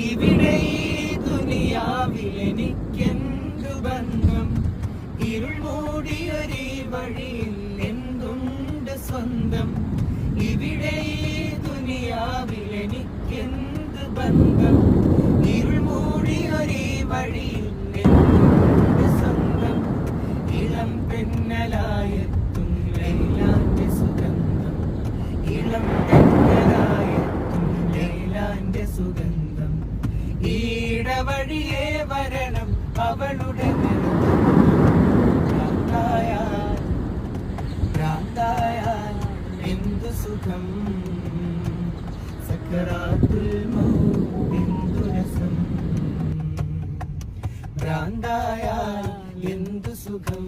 ഇവിടെ ഈ ദുനിയാവിലെനിക്കെന്തു ബന്ധം? ഇരുൾ മൂടിയൊരീ വഴിയിൽ എന്തുണ്ട് സ്വന്തം? ഇവിടെ ഈ ദുനിയാവിലെനിക്കെന്ത് ബന്ധം? ഇരുൾ മൂടിയൊരീ വഴിയിൽ എന്തുണ്ട് സ്വന്തം? ഇളം പെണ്ണലായെത്തും ലൈലാന്റെ സുഗന്ധം, ഇളം പെണ്ണലായെത്തും ലൈലാന്റെ സുഗന്ധം. ഈടവഴിയേ വരണം അവളുടെ ഭ്രാന്തായാൽ എന്തു സുഖം, സക്കറാത്തുൽ മൗത്ത് എന്തു രസം. ഭ്രാന്തായാൽ എന്തു സുഖം.